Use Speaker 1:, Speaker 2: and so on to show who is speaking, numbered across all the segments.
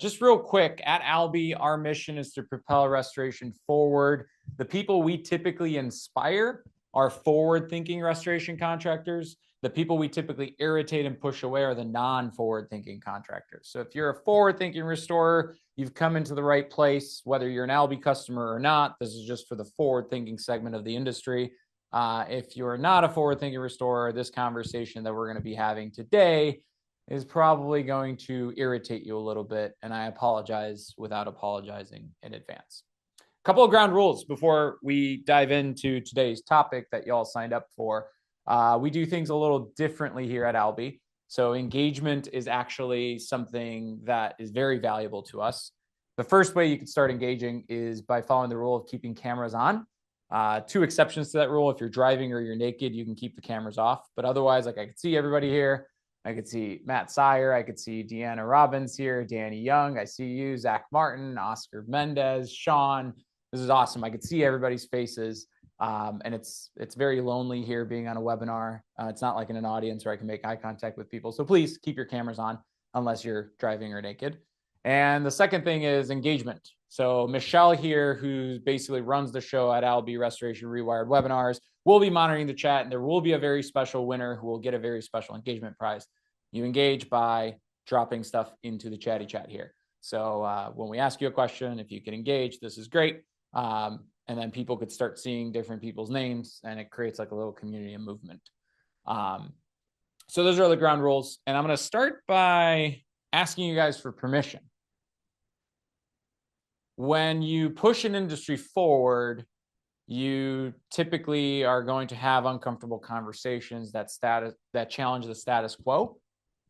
Speaker 1: just real quick, at Albi, our mission is to propel restoration forward. The people we typically inspire are forward-thinking restoration contractors. The people we typically irritate and push away are the non-forward-thinking contractors. So if you're a forward-thinking restorer, you've come into the right place, whether you're an Albi customer or not. This is just for the forward-thinking segment of the industry. If you're not a forward-thinking restorer, this conversation that we're going to be having today is probably going to irritate you a little bit, and I apologize without apologizing in advance. A couple of ground rules before we dive into today's topic that y'all signed up for. We do things a little differently here at Albi. So engagement is actually something that is very valuable to us. The first way you can start engaging is by following the rule of keeping cameras on. Two exceptions to that rule. If you're driving or you're naked, you can keep the cameras off. But otherwise, like I can see everybody here. I could see Matt Sire. I could see Deanna Robbins here, Danny Young. I see you, Zach Martin, Oscar Mendez, Sean. This is awesome. I could see everybody's faces. And it's very lonely here being on a webinar. It's not like in an audience where I can make eye contact with people. So please keep your cameras on unless you're driving or naked. And the second thing is engagement. So Michelle here, who basically runs the show at Albi Restoration Rewired webinars, will be monitoring the chat, and there will be a very special winner who will get a very special engagement prize. You engage by dropping stuff into the chatty chat here. So when we ask you a question, if you can engage, this is great. And then people could start seeing different people's names, and it creates like a little community and movement. So those are the ground rules. And I'm going to start by asking you guys for permission. When you push an industry forward, you typically are going to have uncomfortable conversations that challenge the status quo,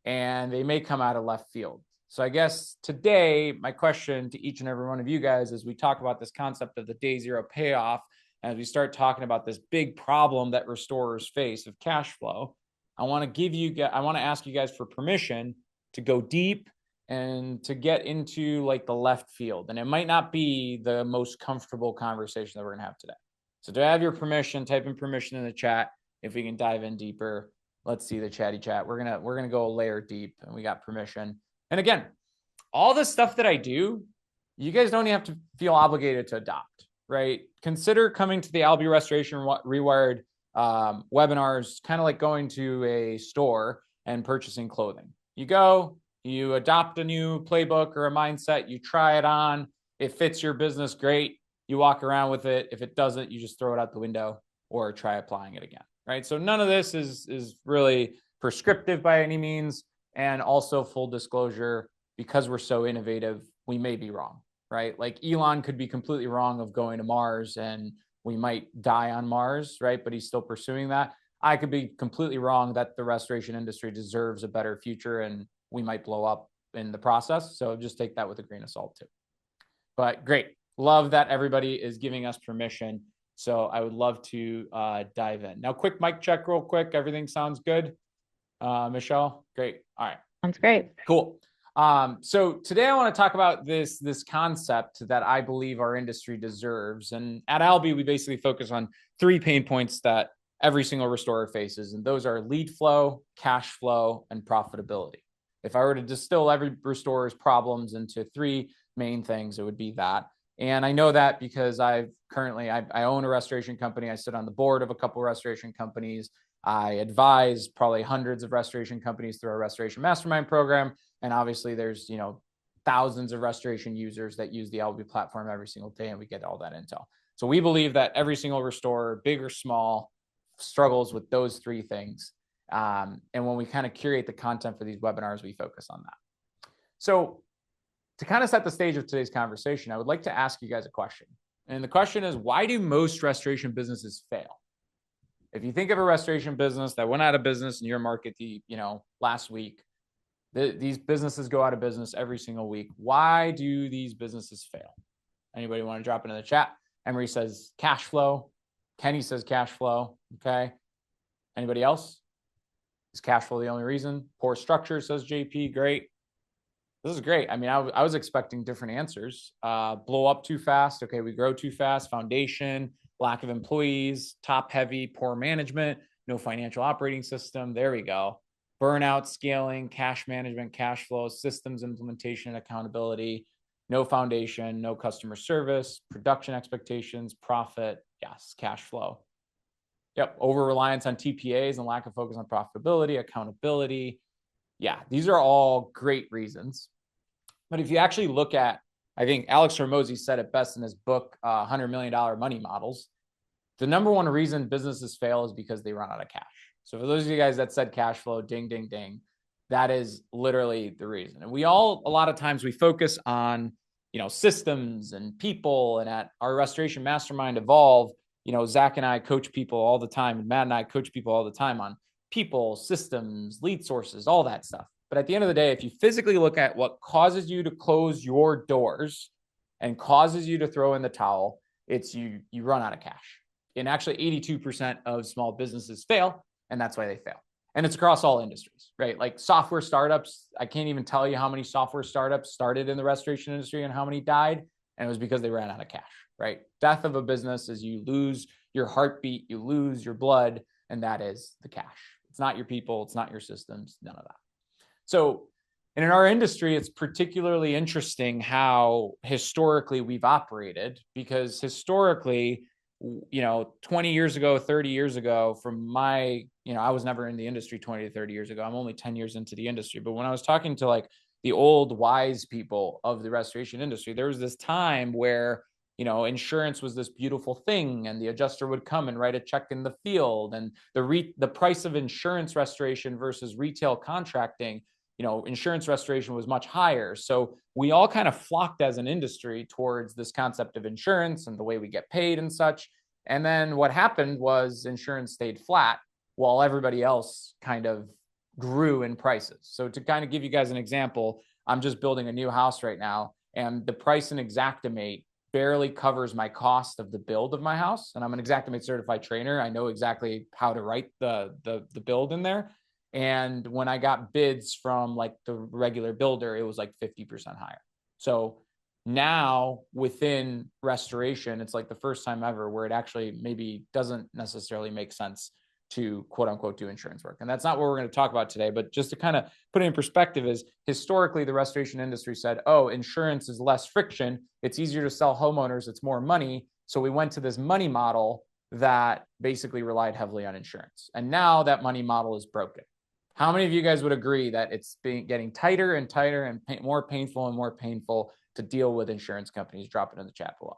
Speaker 1: and they may come out of left field. So I guess today, my question to each and every one of you guys, as we talk about this concept of the day zero payoff, as we start talking about this big problem that restorers face of cash flow, I want to ask you guys for permission to go deep and to get into like the left field. And it might not be the most comfortable conversation that we're gonna have today. So to have your permission, type in permission in the chat. If we can dive in deeper, let's see the chatty chat. We're gonna go a layer deep, and we got permission. And again, all the stuff that I do, you guys don't have to feel obligated to adopt, right? Consider coming to the Albi Restoration Rewired webinars, kind of like going to a store and purchasing clothing. You go, you adopt a new playbook or a mindset, you try it on, it fits your business, great. You walk around with it. If it doesn't, you just throw it out the window or try applying it again, right? So none of this is really prescriptive by any means. And also full disclosure, because we're so innovative, we may be wrong, right? Like Elon could be completely wrong of going to Mars and we might die on Mars, right? But he's still pursuing that. I could be completely wrong that the restoration industry deserves a better future and we might blow up in the process. So just take that with a grain of salt too. But great. Love that everybody is giving us permission. So I would love to dive in. Now, quick mic check real quick. Everything sounds good? Michelle? Great. All right.
Speaker 2: Sounds great.
Speaker 1: Cool. So today I want to talk about this concept that I believe our industry deserves. And at Albi, we basically focus on 3 pain points that every single restorer faces. And those are lead flow, cash flow, and profitability. If I were to distill every restorer's problems into 3 main things, it would be that. And I know that because I own a restoration company. I sit on the board of a couple of restoration companies. I advise probably hundreds of restoration companies through our restoration mastermind program. And obviously there's, thousands of restoration users that use the Albi platform every single day, and we get all that intel. So we believe that every single restorer, big or small, struggles with those 3 things. And when we kind of curate the content for these webinars, we focus on that. So to kind of set the stage of today's conversation, I would like to ask you guys a question. And the question is, why do most restoration businesses fail? If you think of a restoration business that went out of business in your market, last week, these businesses go out of business every single week. Why do these businesses fail? Anybody want to drop into the chat? Emery says cash flow. Kenny says cash flow. Okay. Anybody else? Is cash flow the only reason? Poor structure, says JP. Great. This is great. I mean, I was expecting different answers. Blow up too fast. Okay, we grow too fast. Foundation, lack of employees, top heavy, poor management, no financial operating system. There we go. burnout, scaling, cash management, cash flow, systems implementation, accountability, no foundation, no customer service, production expectations, profit, yes, cash flow. Yep, over-reliance on TPAs and lack of focus on profitability, accountability. Yeah, these are all great reasons. But if you actually look at, I think Alex Hormozi said it best in his book, $100 million Money Models. The number one reason businesses fail is because they run out of cash. So for those of you guys that said cash flow, ding, ding, ding, that is literally the reason. And we all, a lot of times we focus on, systems and people. And at our Restoration Mastermind Evolve, Zach and I coach people all the time, and Matt and I coach people all the time on people, systems, lead sources, all that stuff. But at the end of the day, if you physically look at what causes you to close your doors and causes you to throw in the towel, it's you run out of cash. And actually 82% of small businesses fail, and that's why they fail. And it's across all industries, right? Like software startups, I can't even tell you how many software startups started in the restoration industry and how many died, and it was because they ran out of cash, right? Death of a business is you lose your heartbeat, you lose your blood, and that is the cash. It's not your people, it's not your systems, none of that. So, and in our industry, it's particularly interesting how historically we've operated, because historically, 20 years ago, 30 years ago, from my, I was never in the industry 20 to 30 years ago. I'm only 10 years into the industry. But when I was talking to like the old wise people of the restoration industry, there was this time where, insurance was this beautiful thing, and the adjuster would come and write a check in the field, and the price of insurance restoration versus retail contracting, insurance restoration was much higher. So we all kind of flocked as an industry towards this concept of insurance and the way we get paid and such. And then what happened was insurance stayed flat while everybody else kind of grew in prices. So to kind of give you guys an example, I'm just building a new house right now, and the price in Xactimate barely covers my cost of the build of my house. And I'm an Xactimate certified trainer. I know exactly how to write the build in there. And when I got bids from like the regular builder, it was like 50% higher. So now within restoration, it's like the first time ever where it actually maybe doesn't necessarily make sense to quote unquote do insurance work. And that's not what we're going to talk about today, but just to kind of put it in perspective is historically the restoration industry said, oh, insurance is less friction. It's easier to sell homeowners. It's more money. So we went to this money model that basically relied heavily on insurance. And now that money model is broken. How many of you guys would agree that it's getting tighter and tighter and more painful and more painful to deal with insurance companies? Drop it in the chat below.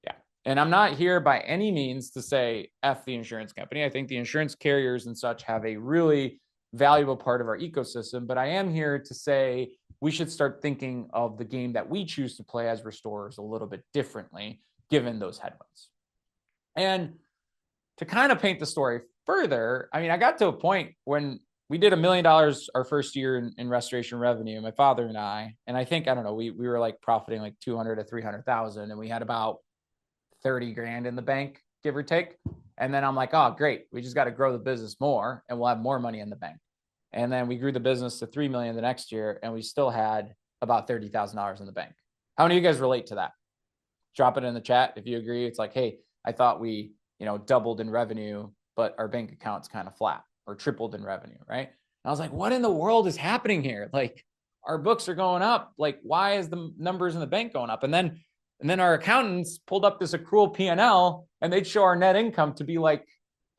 Speaker 1: Yeah. And I'm not here by any means to say F the insurance company. I think the insurance carriers and such have a really valuable part of our ecosystem, but I am here to say we should start thinking of the game that we choose to play as restorers a little bit differently, given those headwinds. And to kind of paint the story further, I mean, I got to a point when we did $1 million our first year in restoration revenue, my father and I think, I don't know, we were like profiting like 200 to 300,000, and we had about 30 grand in the bank, give or take. And then I'm like, oh, great. We just got to grow the business more and we'll have more money in the bank. And then we grew the business to 3 million the next year, and we still had about $30,000 in the bank. How many of you guys relate to that? Drop it in the chat if you agree. It's like, hey, I thought we, doubled in revenue, but our bank account's kind of flat, or tripled in revenue, right? And I was like, what in the world is happening here? Like, our books are going up. Like, why is the numbers in the bank going up? And then our accountants pulled up this accrual P&L, and they'd show our net income to be like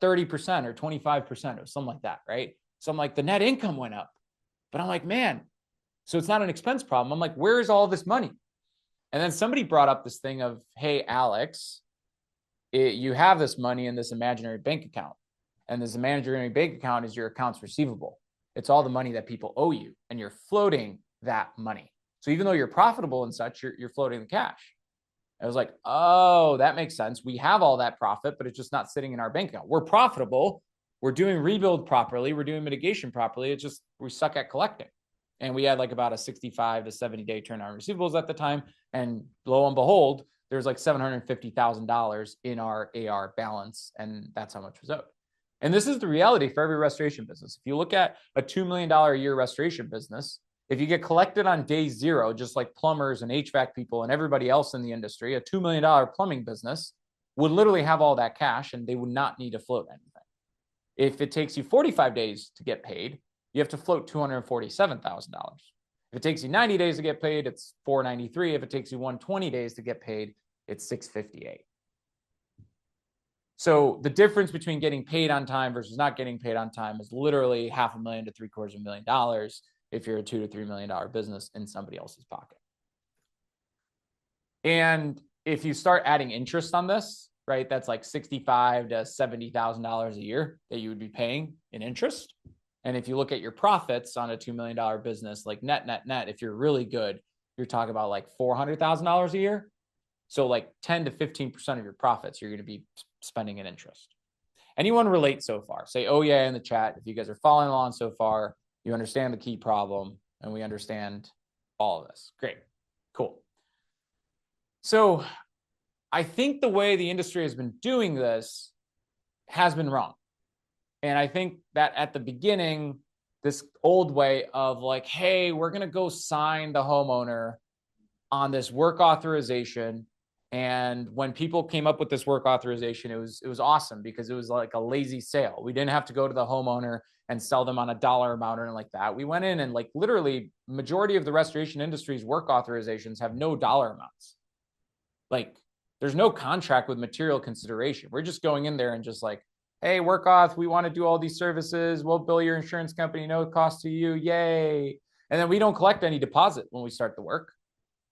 Speaker 1: 30% or 25% or something like that, right? So I'm like, the net income went up. But I'm like, man, so it's not an expense problem. I'm like, where's all this money? And then somebody brought up this thing of, hey, Alex, you have this money in this imaginary bank account. And this imaginary bank account is your accounts receivable. It's all the money that people owe you, and you're floating that money. So even though you're profitable and such, you're floating the cash. I was like, oh, that makes sense. We have all that profit, but it's just not sitting in our bank account. We're profitable. We're doing rebuild properly. We're doing mitigation properly. It's just, we suck at collecting. And we had like about a 65 to 70 day turn on receivables at the time. And lo and behold, there's like $750,000 in our AR balance. And that's how much was owed. And this is the reality for every restoration business. If you look at a $2 million a year restoration business, if you get collected on day zero, just like plumbers and HVAC people and everybody else in the industry, a $2 million plumbing business would literally have all that cash, and they would not need to float anything. If it takes you 45 days to get paid, you have to float $247,000. If it takes you 90 days to get paid, it's $493. If it takes you 120 days to get paid, it's $658. So the difference between getting paid on time versus not getting paid on time is literally $500,000 to $750,000 if you're a $2 to $3 million business in somebody else's pocket. And if you start adding interest on this, right, that's like $65,000 to $70,000 a year that you would be paying in interest. And if you look at your profits on a $2 million business, like net, if you're really good, you're talking about like $400,000 a year. So like 10 to 15% of your profits, you're going to be spending in interest. Anyone relate so far? Say, oh yeah, in the chat. If you guys are following along so far, you understand the key problem and we understand all of this. Great, cool. So I think the way the industry has been doing this has been wrong. And I think that at the beginning, this old way of like, hey, we're going to go sign the homeowner on this work authorization. And when people came up with this work authorization, it was awesome because it was like a lazy sale. We didn't have to go to the homeowner and sell them on a dollar amount or anything like that. We went in and like literally majority of the restoration industry's work authorizations have no dollar amounts. Like there's no contract with material consideration. We're just going in there and just like, hey, work auth, we want to do all these services. We'll bill your insurance company, no cost to you. Yay. And then we don't collect any deposit when we start the work.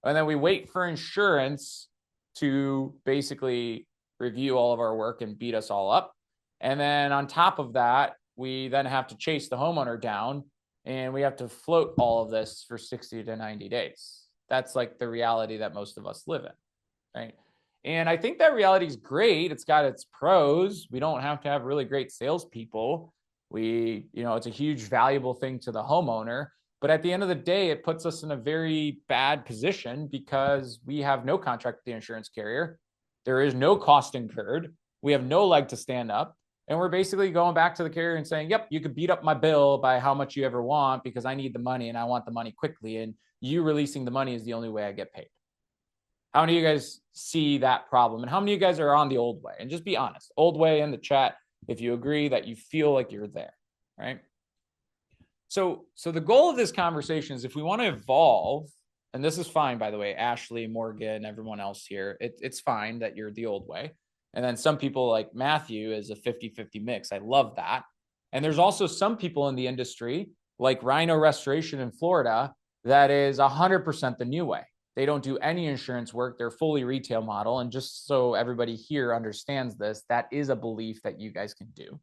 Speaker 1: And then we wait for insurance to basically review all of our work and beat us all up. And then on top of that, we then have to chase the homeowner down and we have to float all of this for 60 to 90 days. That's like the reality that most of us live in, right? And I think that reality is great. It's got its pros. We don't have to have really great salespeople. It's a huge valuable thing to the homeowner. But at the end of the day, it puts us in a very bad position because we have no contract with the insurance carrier. There is no cost incurred. We have no leg to stand up. And we're basically going back to the carrier and saying, yep, you could beat up my bill by how much you ever want because I need the money and I want the money quickly. And you releasing the money is the only way I get paid. How many of you guys see that problem? And how many of you guys are on the old way? And just be honest, old way in the chat, if you agree that you feel like you're there, right? So the goal of this conversation is if we want to evolve, and this is fine, by the way, Ashley, Morgan, everyone else here, it's fine that you're the old way. And then some people like Matthew is a 50-50 mix. I love that. And there's also some people in the industry like Rhino Restoration in Florida that is 100% the new way. They don't do any insurance work. They're fully retail model. And just so everybody here understands this, that is a belief that you guys can do.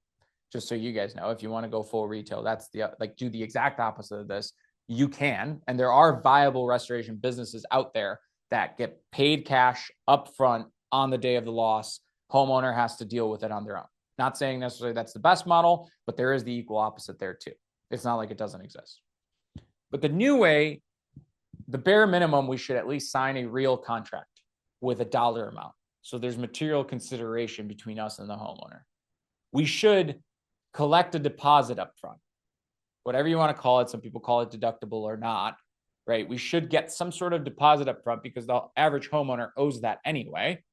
Speaker 1: Just so you guys know, if you want to go full retail, that's do the exact opposite of this. You can, and there are viable restoration businesses out there that get paid cash upfront on the day of the loss. Homeowner has to deal with it on their own. Not saying necessarily that's the best model, but there is the equal opposite there too. It's not like it doesn't exist. But the new way, the bare minimum, we should at least sign a real contract with a dollar amount. So there's material consideration between us and the homeowner. We should collect a deposit up front, whatever you want to call it. Some people call it deductible or not, right? We should get some sort of deposit up front because the average homeowner owes that anyway.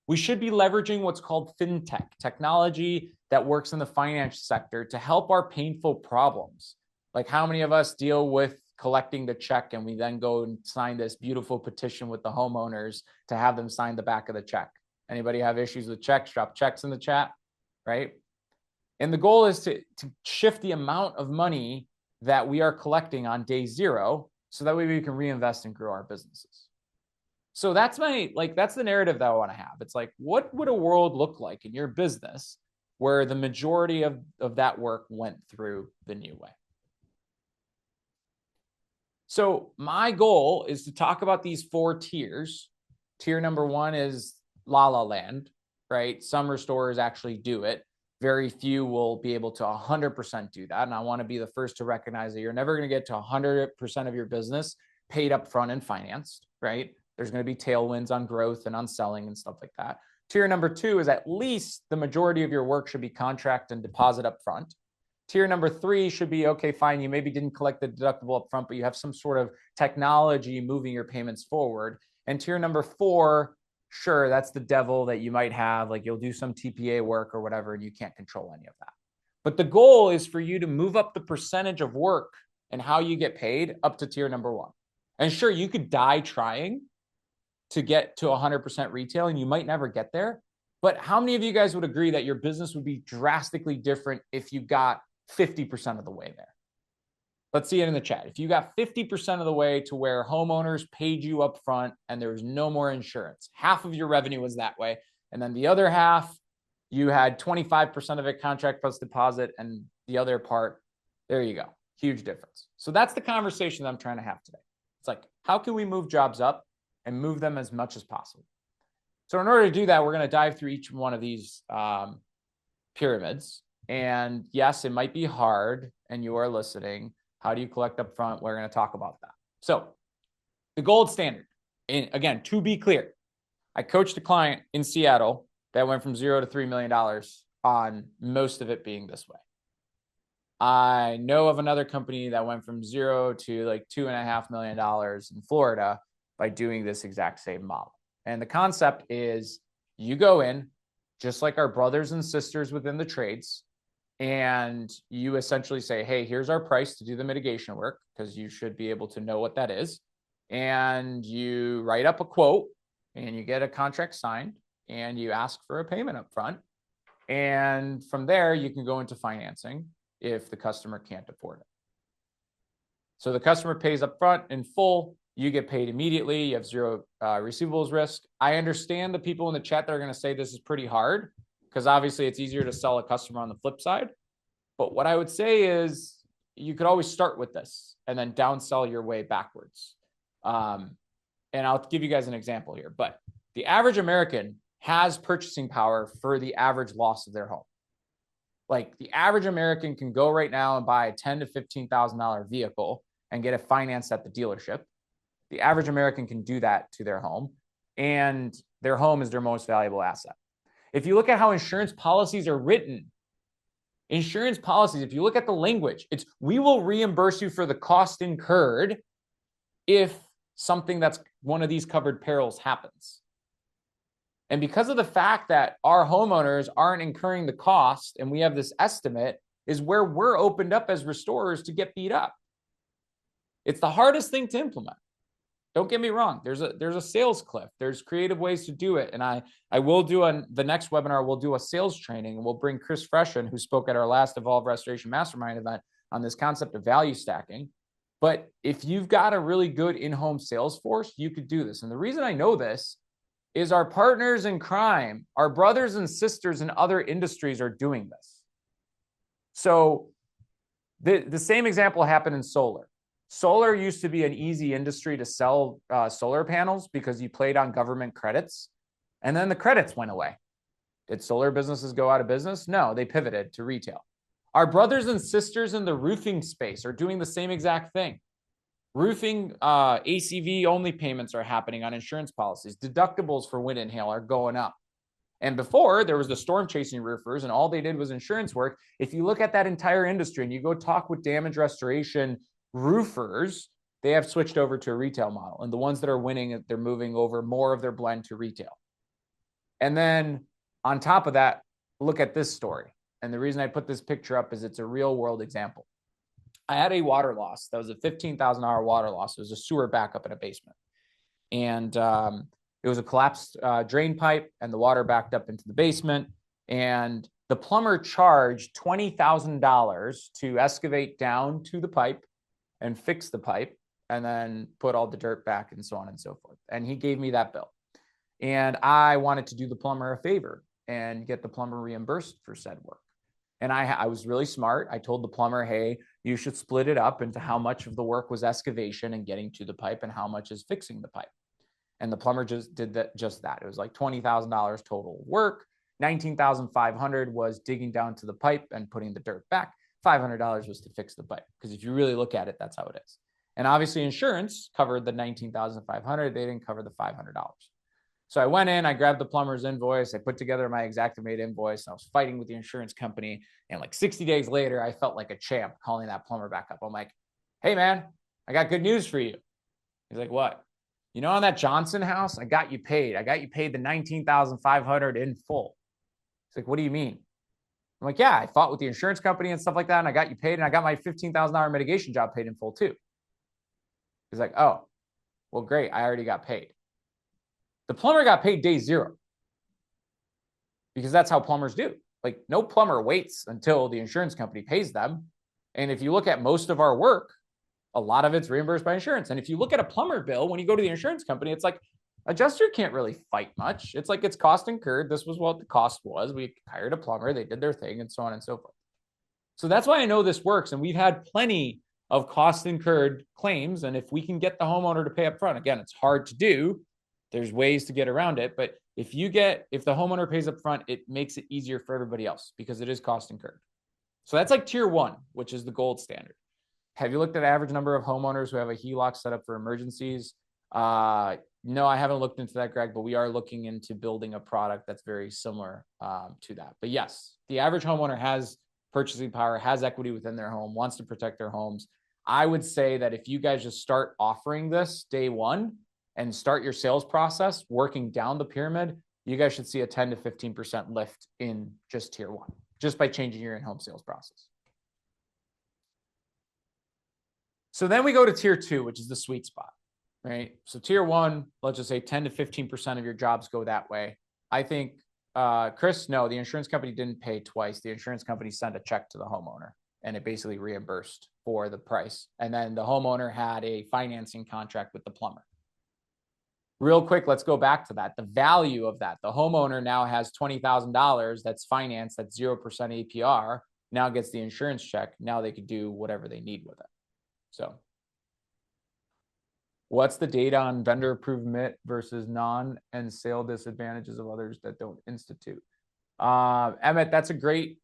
Speaker 1: We should be leveraging what's called fintech, technology that works in the finance sector to help our painful problems. Like how many of us deal with collecting the check and we then go and sign this beautiful petition with the homeowners to have them sign the back of the check? Anybody have issues with checks? Drop checks in the chat, right? And the goal is to shift the amount of money that we are collecting on day zero so that way we can reinvest and grow our businesses. So that's the narrative that I want to have. It's like, what would a world look like in your business where the majority of that work went through the new way? So my goal is to talk about these 4 tiers. Tier number 1 is La La Land, right? Some restorers actually do it. Very few will be able to 100% do that. And I want to be the first to recognize that you're never going to get to 100% of your business paid up front and financed, right? There's going to be tailwinds on growth and on selling and stuff like that. Tier number 2 is at least the majority of your work should be contract and deposit up front. Tier number 3 should be, okay, fine, you maybe didn't collect the deductible up front, but you have some sort of technology moving your payments forward. And tier number 4, sure, that's the devil that you might have, like you'll do some TPA work or whatever, and you can't control any of that. But the goal is for you to move up the percentage of work and how you get paid up to tier number 1. And sure, you could die trying to get to 100% retail, and you might never get there. But how many of you guys would agree that your business would be drastically different if you got 50% of the way there? Let's see it in the chat. If you got 50% of the way to where homeowners paid you up front and there was no more insurance, half of your revenue was that way. And then the other half, you had 25% of it contract plus deposit, and the other part, there you go. Huge difference. So that's the conversation that I'm trying to have today. It's like, how can we move jobs up and move them as much as possible? So in order to do that, we're going to dive through each one of these pyramids. And yes, it might be hard, and you are listening. How do you collect up front? We're going to talk about that. So the gold standard, and again, to be clear, I coached a client in Seattle that went from $0 to $3 million on most of it being this way. I know of another company that went from 0 to like $2.5 million in Florida by doing this exact same model. And the concept is you go in just like our brothers and sisters within the trades, and you essentially say, hey, here's our price to do the mitigation work, because you should be able to know what that is. And you write up a quote and you get a contract signed and you ask for a payment up front. And from there, you can go into financing if the customer can't afford it. So the customer pays up front in full. You get paid immediately. You have zero receivables risk. I understand the people in the chat that are going to say this is pretty hard, because obviously it's easier to sell a customer on the flip side. But what I would say is you could always start with this and then downsell your way backwards. And I'll give you guys an example here. But the average American has purchasing power for the average loss of their home. Like the average American can go right now and buy a $10,000 to $15,000 vehicle and get it financed at the dealership. The average American can do that to their home, and their home is their most valuable asset. If you look at how insurance policies are written, insurance policies, if you look at the language, it's we will reimburse you for the cost incurred if something that's one of these covered perils happens. And because of the fact that our homeowners aren't incurring the cost and we have this estimate, is where we're opened up as restorers to get beat up. It's the hardest thing to implement. Don't get me wrong. There's a sales cliff. There's creative ways to do it. And I will do on the next webinar, we'll do a sales training, and we'll bring Chris Freshen, who spoke at our last Evolve Restoration Mastermind event, on this concept of value stacking. But if you've got a really good in-home sales force, you could do this. And the reason I know this is our partners in crime, our brothers and sisters in other industries are doing this. So the same example happened in solar. Solar used to be an easy industry to sell solar panels because you played on government credits, and then the credits went away. Did solar businesses go out of business? No, they pivoted to retail. Our brothers and sisters in the roofing space are doing the same exact thing. Roofing ACV only payments are happening on insurance policies. Deductibles for wind and hail are going up. And before, there was the storm chasing roofers, and all they did was insurance work. If you look at that entire industry and you go talk with damage restoration roofers, they have switched over to a retail model. And the ones that are winning, they're moving over more of their blend to retail. And then on top of that, look at this story. And the reason I put this picture up is it's a real world example. I had a water loss. That was a $15,000 water loss. It was a sewer backup in a basement. And it was a collapsed drain pipe, and the water backed up into the basement. And the plumber charged $20,000 to excavate down to the pipe and fix the pipe, and then put all the dirt back and so on and so forth. And he gave me that bill. And I wanted to do the plumber a favor and get the plumber reimbursed for said work. And I was really smart. I told the plumber, hey, you should split it up into how much of the work was excavation and getting to the pipe and how much is fixing the pipe. And the plumber just did that. It was like $20,000 total work. $19,500 was digging down to the pipe and putting the dirt back. $500 was to fix the pipe. Because if you really look at it, that's how it is. And obviously insurance covered the $19,500. They didn't cover the $500. So I went in, I grabbed the plumber's invoice. I put together my Xactimate invoice, and I was fighting with the insurance company. And like 60 days later, I felt like a champ calling that plumber back up. I'm like, hey man, I got good news for you. He's like, what? You know, on that Johnson house, I got you paid. I got you paid the $19,500 in full. He's like, what do you mean? I'm I'm like, yeah, I fought with the insurance company and stuff like that, and I got you paid, and I got my $15,000 mitigation job paid in full too. He's like, oh, well, great, I already got paid. The plumber got paid day 0 because that's how plumbers do. Like, no plumber waits until the insurance company pays them. And if you look at most of our work, a lot of it's reimbursed by insurance. And if you look at a plumber bill, when you go to the insurance company, it's like, adjuster can't really fight much. It's like, it's cost incurred. This was what the cost was. We hired a plumber, they did their thing, and so on and so forth. So that's why I know this works. And we've had plenty of cost incurred claims. And if we can get the homeowner to pay up front, again, it's hard to do. There's ways to get around it. But if the homeowner pays up front, it makes it easier for everybody else because it is cost incurred. So that's like tier 1, which is the gold standard. Have you looked at average number of homeowners who have a HELOC set up for emergencies? No, I haven't looked into that, Greg, but we are looking into building a product that's very similar to that. But yes, the average homeowner has purchasing power, has equity within their home, wants to protect their homes. I would say that if you guys just start offering this day 1 and start your sales process working down the pyramid, you guys should see a 10 to 15% lift in just tier 1, just by changing your in-home sales process. So then we go to tier 2, which is the sweet spot, right? So tier 1, let's just say 10 to 15% of your jobs go that way. I think, Chris, no, the insurance company didn't pay twice. The insurance company sent a check to the homeowner and it basically reimbursed for the price. And then the homeowner had a financing contract with the plumber. Real quick, let's go back to that. The value of that, the homeowner now has $20,000 that's financed at 0% APR, now gets the insurance check. Now they could do whatever they need with it. So what's the data on vendor approved MIT versus non and sale disadvantages of others that don't institute? Emmett, that's a great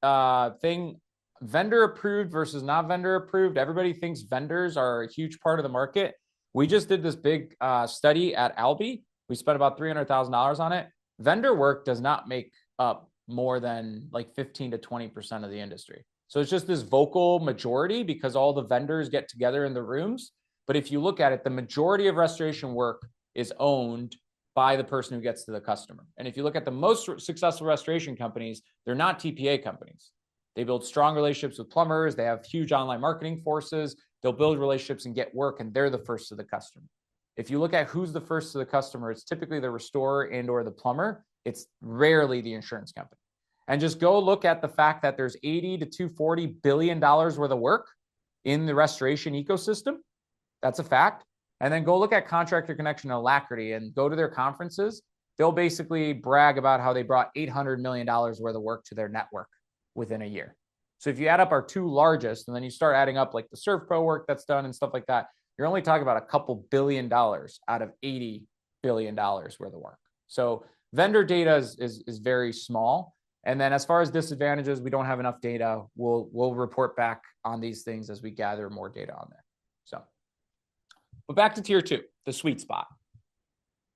Speaker 1: thing. Vendor approved versus not vendor approved. Everybody thinks vendors are a huge part of the market. We just did this big study at Albi. We spent about $300,000 on it. Vendor work does not make up more than like 15 to 20% of the industry. So it's just this vocal majority because all the vendors get together in the rooms. But if you look at it, the majority of restoration work is owned by the person who gets to the customer. And if you look at the most successful restoration companies, they're not TPA companies. They build strong relationships with plumbers. They have huge online marketing forces. They'll build relationships and get work, and they're the first to the customer. If you look at who's the first to the customer, it's typically the restorer and or the plumber. It's rarely the insurance company. And just go look at the fact that there's $80 to $240 billion worth of work in the restoration ecosystem. That's a fact. And then go look at Contractor Connection and Alacrity and go to their conferences. They'll basically brag about how they brought $800 million worth of work to their network within a year. So if you add up our 2 largest, and then you start adding up like the Surf Pro work that's done and stuff like that, you're only talking about a couple $1 billion out of $80 billion worth of work. So vendor data is very small. And then as far as disadvantages, we don't have enough data. We'll report back on these things as we gather more data on there. So, but back to tier 2, the sweet spot.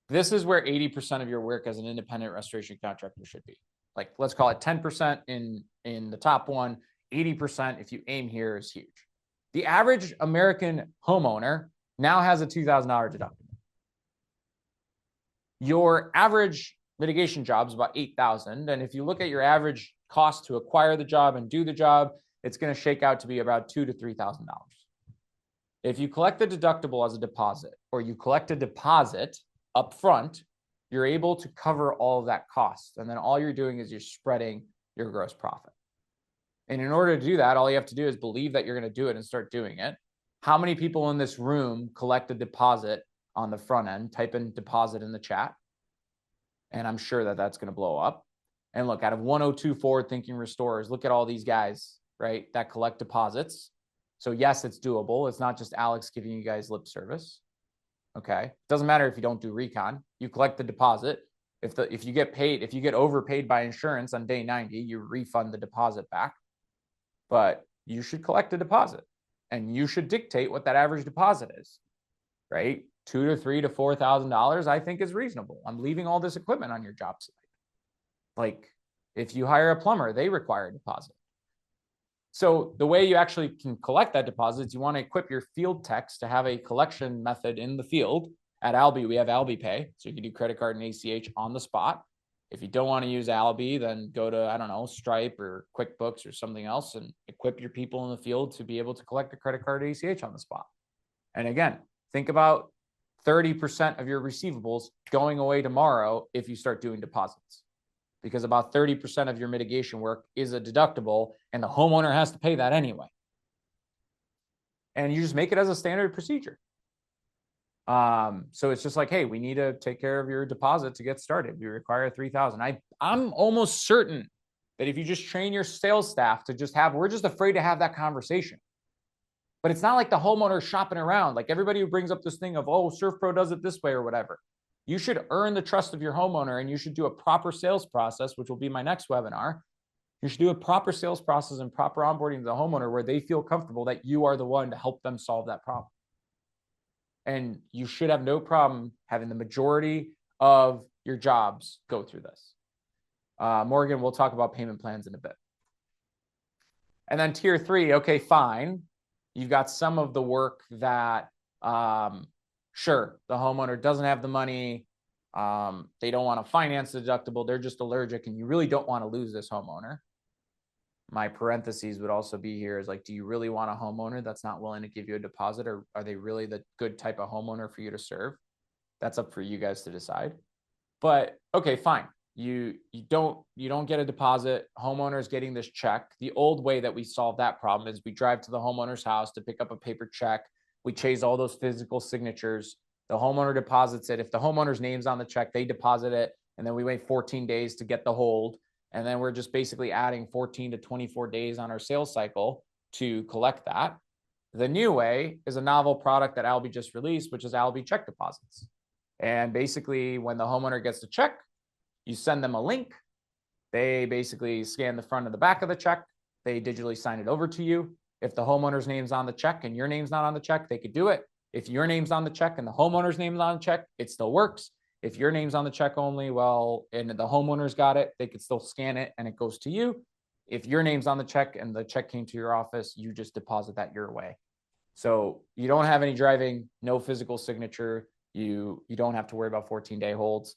Speaker 1: This is where 80% of your work as an independent restoration contractor should be. Like, let's call it 10% in the top one, 80% if you aim here is huge. The average American homeowner now has a $2,000 deductible. Your average mitigation job is about $8,000. And if you look at your average cost to acquire the job and do the job, it's going to shake out to be about $2,000 to $3,000. If you collect the deductible as a deposit, or you collect a deposit up front, you're able to cover all of that cost. And then all you're doing is you're spreading your gross profit. And in order to do that, all you have to do is believe that you're going to do it and start doing it. How many people in this room collect a deposit on the front end? Type in deposit in the chat. And I'm sure that that's going to blow up. And look, out of 102 forward-thinking restorers, look at all these guys, right, that collect deposits. So yes, it's doable. It's not just Alex giving you guys lip service. Okay. Doesn't matter if you don't do recon. You collect the deposit. If you get paid, if you get overpaid by insurance on day 90, you refund the deposit back. But you should collect a deposit, and you should dictate what that average deposit is, right? $2,000 to $3,000 to $4,000, I think, is reasonable. I'm leaving all this equipment on your job site. Like, if you hire a plumber, they require a deposit. So the way you actually can collect that deposit is you want to equip your field techs to have a collection method in the field. At Albi, we have Albi Pay, so you can do credit card and ACH on the spot. If you don't want to use Albi, then go to, I don't know, Stripe or QuickBooks or something else and equip your people in the field to be able to collect a credit card ACH on the spot. And again, think about 30% of your receivables going away tomorrow if you start doing deposits, because about 30% of your mitigation work is a deductible and the homeowner has to pay that anyway. And you just make it as a standard procedure. So it's just like, hey, we need to take care of your deposit to get started. We require 3,000. I'm almost certain that if you just train your sales staff to just we're just afraid to have that conversation. But it's not like the homeowner shopping around. Like everybody who brings up this thing of, oh, SurfPro does it this way or whatever. You should earn the trust of your homeowner, and you should do a proper sales process, which will be my next webinar. You should do a proper sales process and proper onboarding to the homeowner where they feel comfortable that you are the one to help them solve that problem. And you should have no problem having the majority of your jobs go through this. Morgan, we'll talk about payment plans in a bit. And then tier 3, okay, fine. You've got some of the work that, sure, the homeowner doesn't have the money. They don't want to finance the deductible. They're just allergic, and you really don't want to lose this homeowner. My parentheses would also be here is like, do you really want a homeowner that's not willing to give you a deposit, or are they really the good type of homeowner for you to serve? That's up for you guys to decide. But okay, fine. You don't get a deposit. Homeowner's getting this check. The old way that we solve that problem is we drive to the homeowner's house to pick up a paper check. We chase all those physical signatures. The homeowner deposits it. If the homeowner's name's on the check, they deposit it. And then we wait 14 days to get the hold. And then we're just basically adding 14 to 24 days on our sales cycle to collect that. The new way is a novel product that Albi just released, which is Albi check deposits. And basically, when the homeowner gets the check, you send them a link. They basically scan the front and the back of the check. They digitally sign it over to you. If the homeowner's name's on the check and your name's not on the check, they could do it. If your name's on the check and the homeowner's name's on the check, it still works. If your name's on the check only, well, and the homeowner's got it, they could still scan it and it goes to you. If your name's on the check and the check came to your office, you just deposit that your way. So you don't have any driving, no physical signature. You don't have to worry about 14-day holds.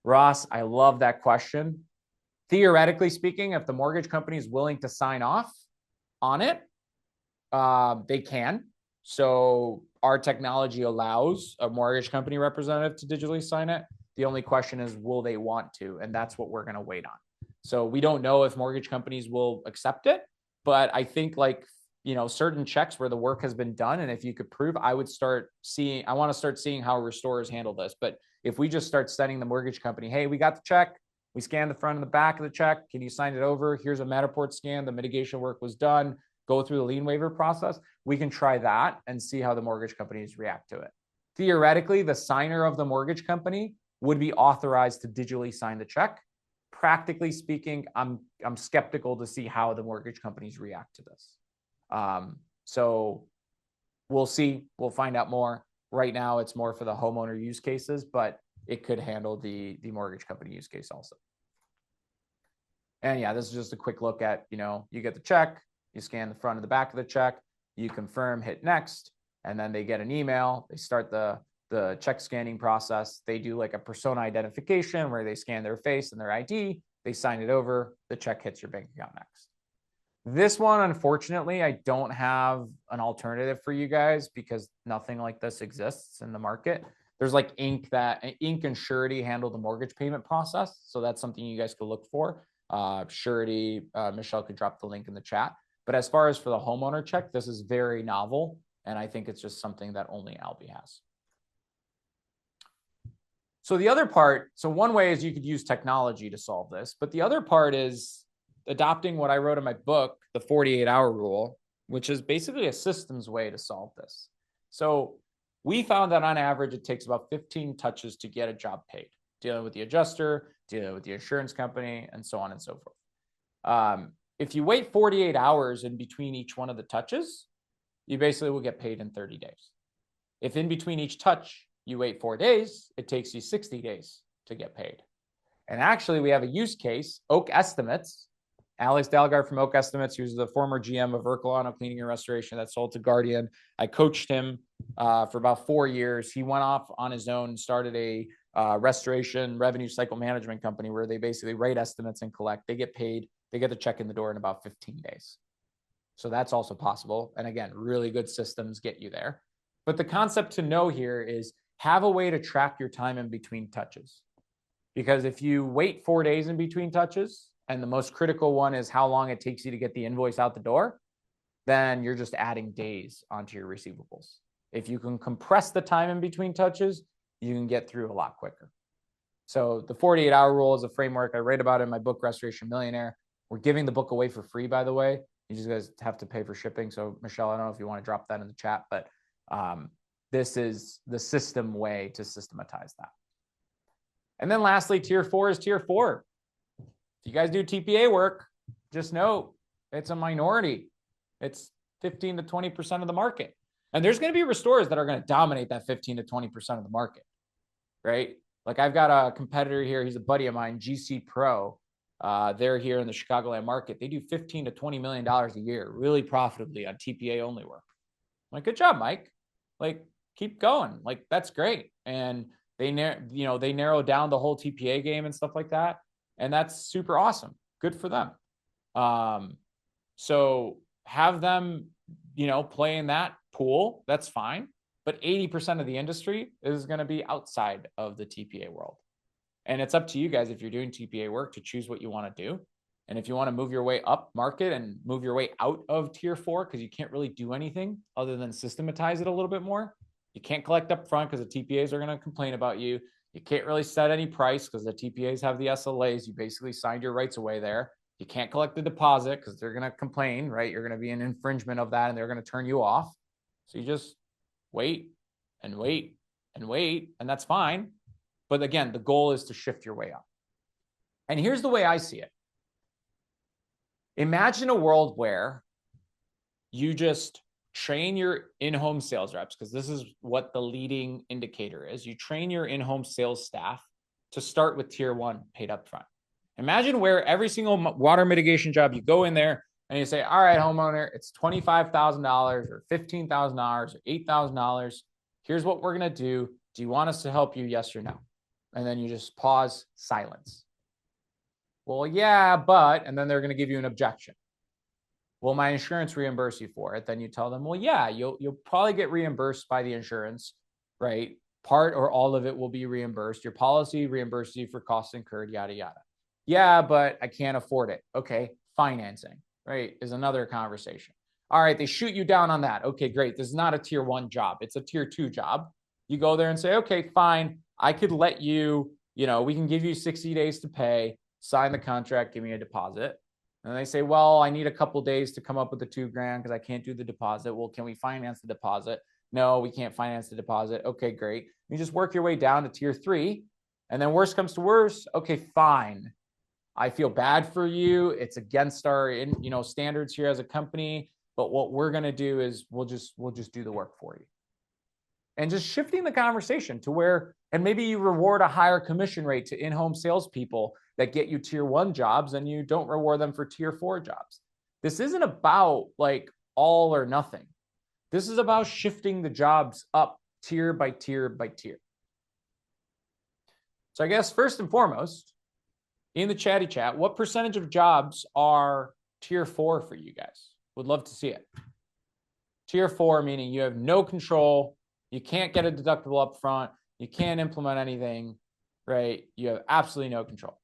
Speaker 1: Ross, I love that question. Theoretically speaking, if the mortgage company is willing to sign off on it, they can. So our technology allows a mortgage company representative to digitally sign it. The only question is, will they want to? And that's what we're going to wait on. So we don't know if mortgage companies will accept it, but I think certain checks where the work has been done, and if you could prove, I want to start seeing how restorers handle this. But if we just start sending the mortgage company, hey, we got the check, we scanned the front and the back of the check, can you sign it over? Here's a Matterport scan, the mitigation work was done, go through the lien waiver process. We can try that and see how the mortgage companies react to it. Theoretically, the signer of the mortgage company would be authorized to digitally sign the check. Practically speaking, I'm skeptical to see how the mortgage companies react to this. So we'll see. We'll find out more. Right now, it's more for the homeowner use cases, but it could handle the mortgage company use case also. And yeah, this is just a quick look at, you get the check, you scan the front and the back of the check, you confirm, hit next, and then they get an email. They start the check scanning process. They do like a persona identification where they scan their face and their ID, they sign it over, the check hits your bank account next. This one, unfortunately, I don't have an alternative for you guys because nothing like this exists in the market. There's like Inc and Surety handle the mortgage payment process. So that's something you guys could look for. Surety, Michelle could drop the link in the chat. But as far as for the homeowner check, this is very novel. And I think it's just something that only Albi has. So the other part, one way is you could use technology to solve this. But the other part is adopting what I wrote in my book, the 48-hour rule, which is basically a systems way to solve this. So we found that on average, it takes about 15 touches to get a job paid, dealing with the adjuster, dealing with the insurance company, and so on and so forth. If you wait 48 hours in between each one of the touches, you basically will get paid in 30 days. If in between each touch, you wait 4 days, it takes you 60 days to get paid. And actually, we have a use case, Oak Estimates, Alex Dalgar from Oak Estimates, who's the former GM of Vertical Auto Cleaning and Restoration that sold to Guardian. I coached him for about 4 years. He went off on his own and started a restoration revenue cycle management company where they basically write estimates and collect. They get paid. They get the check in the door in about 15 days. So that's also possible. And again, really good systems get you there. But the concept to know here is have a way to track your time in between touches. Because if you wait 4 days in between touches, and the most critical one is how long it takes you to get the invoice out the door, then you're just adding days onto your receivables. If you can compress the time in between touches, you can get through a lot quicker. So the 48-hour rule is a framework I write about in my book, Restoration Millionaire. We're giving the book away for free, by the way. You just guys have to pay for shipping. So Michelle, I don't know if you want to drop that in the chat, but this is the system way to systematize that. And then lastly, tier 4 is tier 4. If you guys do TPA work, just know it's a minority. It's 15 to 20% of the market. And there's going to be restorers that are going to dominate that 15 to 20% of the market, right? Like I've got a competitor here. He's a buddy of mine, GC Pro. They're here in the Chicagoland market. They do $15 to $20 million a year, really profitably on TPA only work. I'm like, good job, Mike. Like, keep going. Like, that's great. And they narrow down the whole TPA game and stuff like that. And that's super awesome. Good for them. So have them, play in that pool. That's fine. But 80% of the industry is going to be outside of the TPA world. And it's up to you guys, if you're doing TPA work, to choose what you want to do. And if you want to move your way up market and move your way out of tier 4, because you can't really do anything other than systematize it a little bit more. You can't collect up front because the TPAs are going to complain about you. You can't really set any price because the TPAs have the SLAs. You basically signed your rights away there. You can't collect the deposit because they're going to complain, right? You're going to be an infringement of that and they're going to turn you off. So you just wait and wait and wait, and that's fine. But again, the goal is to shift your way up. And here's the way I see it. Imagine a world where you just train your in-home sales reps, because this is what the leading indicator is. You train your in-home sales staff to start with tier 1 paid up front. Imagine where every single water mitigation job, you go in there and you say, all right, homeowner, it's $25,000 or $15,000 or $8,000. Here's what we're going to do. Do you want us to help you? Yes or no? And then you just pause, silence. Well, yeah, but, and then they're going to give you an objection. Will my insurance reimburse you for it? Then you tell them, well, yeah, you'll probably get reimbursed by the insurance, right? Part or all of it will be reimbursed. Your policy reimburses you for costs incurred, yada, yada. Yeah, but I can't afford it. Okay, financing, right, is another conversation. All right, they shoot you down on that. Okay, great. This is not a tier 1 job. It's a tier 2 job. You go there and say, okay, fine. I could let you, we can give you 60 days to pay, sign the contract, give me a deposit. And they say, well, I need a couple days to come up with the $2,000 because I can't do the deposit. Well, can we finance the deposit? No, we can't finance the deposit. Okay, great. You just work your way down to tier 3. And then worst comes to worst. Okay, fine. I feel bad for you. It's against our, standards here as a company. But what we're going to do is we'll just do the work for you. And just shifting the conversation to where, and maybe you reward a higher commission rate to in-home salespeople that get you tier 1 jobs and you don't reward them for tier 4 jobs. This isn't about like all or nothing. This is about shifting the jobs up tier by tier by tier. So I guess first and foremost, in the chatty chat, what percentage of jobs are tier 4 for you guys? Would love to see it. Tier 4 meaning you have no control. You can't get a deductible up front. You can't implement anything, right? You have absolutely no control.